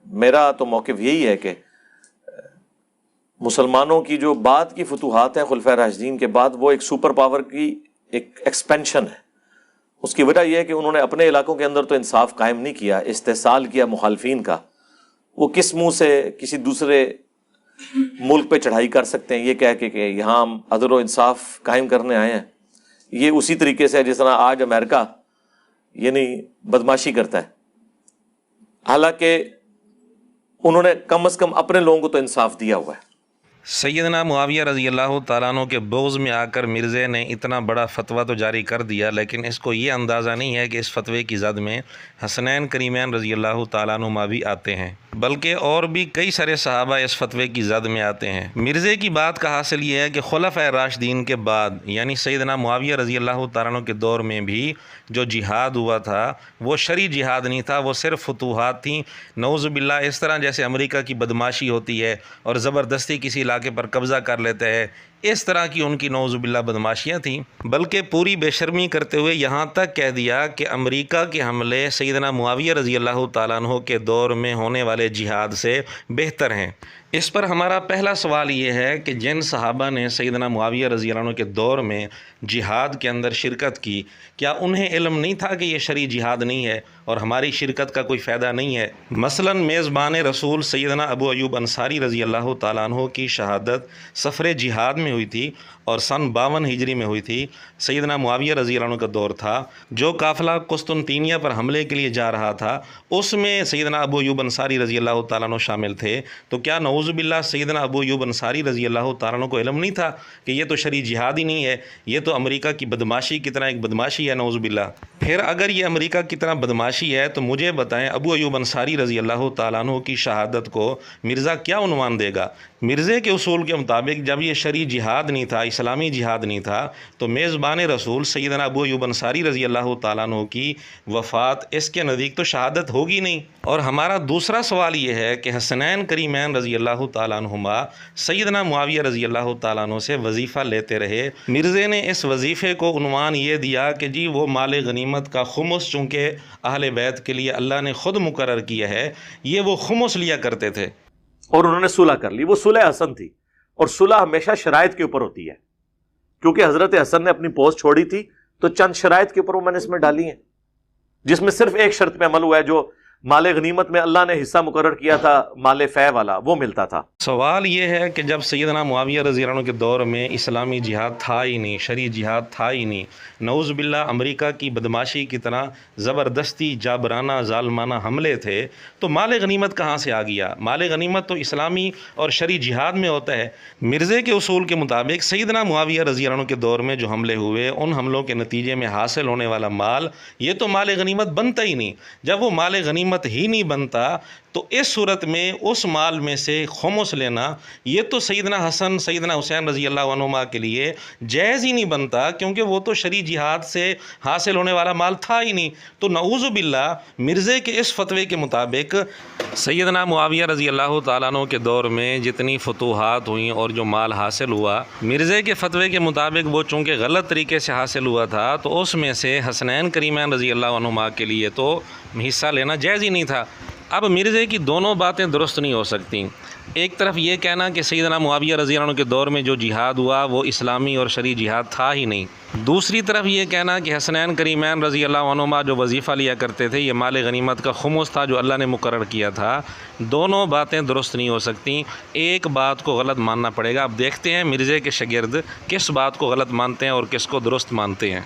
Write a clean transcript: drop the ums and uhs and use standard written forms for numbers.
میرا تو موقف یہی ہے کہ مسلمانوں کی جو بعد کی فتوحات ہیں خلفائے راشدین کے بعد، وہ ایک سپر پاور کی ایک ایکسپینشن ہے۔ اس کی وجہ یہ ہے کہ انہوں نے اپنے علاقوں کے اندر تو انصاف قائم نہیں کیا، استحصال کیا مخالفین کا۔ وہ کس منہ سے کسی دوسرے ملک پہ چڑھائی کر سکتے ہیں یہ کہہ کے کہ یہاں ہم عدل و انصاف قائم کرنے آئے ہیں؟ یہ اسی طریقے سے جس طرح آج امریکہ یعنی بدماشی کرتا ہے، حالانکہ انہوں نے کم از کم اپنے لوگوں کو تو انصاف دیا ہوا ہے۔ سیدنا معاویہ رضی اللہ تعالیٰ عنہ کے بغض میں آ کر مرزے نے اتنا بڑا فتویٰ تو جاری کر دیا، لیکن اس کو یہ اندازہ نہیں ہے کہ اس فتوے کی زد میں حسنین کریمین رضی اللہ تعالیٰ عنہما بھی آتے ہیں، بلکہ اور بھی کئی سارے صحابہ اس فتوے کی زد میں آتے ہیں۔ مرزے کی بات کا حاصل یہ ہے کہ خلفائے راشدین کے بعد یعنی سیدنا معاویہ رضی اللہ تعالیٰ عنہ کے دور میں بھی جو جہاد ہوا تھا وہ شرعی جہاد نہیں تھا، وہ صرف فتوحات تھیں۔ نعوذ باللہ اس طرح جیسے امریکہ کی بدماشی ہوتی ہے اور زبردستی کسی علاقے پر قبضہ کر لیتے ہیں، اس طرح کی ان کی نعوذ باللہ بدماشیاں تھیں، بلکہ پوری بے شرمی کرتے ہوئے یہاں تک کہہ دیا کہ امریکہ کے حملے سیدنا معاویہ رضی اللہ تعالیٰ عنہ کے دور میں ہونے والے جہاد سے بہتر ہیں۔ اس پر ہمارا پہلا سوال یہ ہے کہ جن صحابہ نے سیدنا معاویہ رضی اللہ عنہ کے دور میں جہاد کے اندر شرکت کی، کیا انہیں علم نہیں تھا کہ یہ شرعی جہاد نہیں ہے اور ہماری شرکت کا کوئی فائدہ نہیں ہے؟ مثلا میزبان رسول سیدنا ابو ایوب انصاری رضی اللہ تعالیٰ عنہ کی شہادت سفر جہاد میں ہوئی تھی اور سن 52 ہجری میں ہوئی تھی۔ سیدنا معاویہ رضی اللہ عنہ کا دور تھا، جو قافلہ قسطنطینیہ پر حملے کے لیے جا رہا تھا اس میں سیدنا ابو ایوب انصاری رضی اللہ تعالیٰ عنہ شامل تھے۔ تو کیا نعوذ باللہ سیدنا ابو ایوب انصاری رضی اللہ تعالیٰ عنہ کو علم نہیں تھا کہ یہ تو شرعی جہاد ہی نہیں ہے، یہ تو امریکہ کی بدماشی کی طرح ایک بدماشی ہے؟ نعوذ باللہ۔ پھر اگر یہ امریکہ کی طرح بدماشی ہے تو مجھے بتائیں ابو ایوب انصاری رضی اللہ تعالیٰ عنہ کی شہادت کو مرزا کیا عنوان دے گا؟ مرزے کے اصول کے مطابق جب یہ شرعی جہاد نہیں تھا، اسلامی جہاد نہیں تھا، تو میزبان رسول سیدنا ابو ایوب انصاری رضی اللہ تعالیٰ عنہ کی وفات اس کے نزدیک تو شہادت ہوگی نہیں۔ اور ہمارا دوسرا سوال یہ ہے کہ حسنین کریمین رضی اللہ تعالیٰ عنہما سیدنا معاویہ رضی اللہ تعالیٰ عنہ سے وظیفہ لیتے رہے، مرزے نے اس وظیفے کو عنوان یہ دیا کہ جی وہ مال غنیمت کا خمس چونکہ اہل بیت کے لیے اللہ نے خود مقرر کیا ہے، یہ وہ خمس لیا کرتے تھے، اور انہوں نے صلح کر لی۔ وہ صلح حسن تھی، اور صلح ہمیشہ شرائط کے اوپر ہوتی ہے، کیونکہ حضرت حسن نے اپنی پوسٹ چھوڑی تھی تو چند شرائط کے اوپر وہ میں نے اس میں ڈالی ہیں، جس میں صرف ایک شرط پہ عمل ہوا ہے، جو مال غنیمت میں اللہ نے حصہ مقرر کیا تھا مال فے والا، وہ ملتا تھا۔ سوال یہ ہے کہ جب سیدنا معاویہ رضی اللہ عنہ کے دور میں اسلامی جہاد تھا ہی نہیں، شرعی جہاد تھا ہی نہیں، نعوذ باللہ امریکہ کی بدماشی کی طرح زبردستی جابرانہ ظالمانہ حملے تھے، تو مال غنیمت کہاں سے آ گیا؟ مال غنیمت تو اسلامی اور شرعی جہاد میں ہوتا ہے۔ مرزے کے اصول کے مطابق سیدنا معاویہ رضی اللہ عنہ کے دور میں جو حملے ہوئے، ان حملوں کے نتیجے میں حاصل ہونے والا مال یہ تو مال غنیمت بنتا ہی نہیں۔ جب وہ مال غنیمت ہی نہیں بنتا تو اس صورت میں اس مال میں سے خمس لینا یہ تو سیدنا حسن سیدنا حسین رضی اللہ عنہما کے لیے جائز ہی نہیں بنتا، کیونکہ وہ تو شرعی جہاد سے حاصل ہونے والا مال تھا ہی نہیں۔ تو نعوذ باللہ مرزے کے اس فتوے کے مطابق سیدنا معاویہ رضی اللہ تعالیٰ عنہ کے دور میں جتنی فتوحات ہوئیں اور جو مال حاصل ہوا، مرزے کے فتوے کے مطابق وہ چونکہ غلط طریقے سے حاصل ہوا تھا تو اس میں سے حسنین کریمین رضی اللہ عنہما کے لیے تو حصہ لینا جائز ہی نہیں تھا۔ اب مرزے کی دونوں باتیں درست نہیں ہو سکتی۔ ایک طرف یہ کہنا کہ سیدنا معاویہ رضی اللہ عنہ کے دور میں جو جہاد ہوا وہ اسلامی اور شرعی جہاد تھا ہی نہیں، دوسری طرف یہ کہنا کہ حسنین کریمین رضی اللہ عنہما جو وظیفہ لیا کرتے تھے یہ مال غنیمت کا خمس تھا جو اللہ نے مقرر کیا تھا۔ دونوں باتیں درست نہیں ہو سکتی، ایک بات کو غلط ماننا پڑے گا۔ اب دیکھتے ہیں مرزے کے شاگرد کس بات کو غلط مانتے ہیں اور کس کو درست مانتے ہیں۔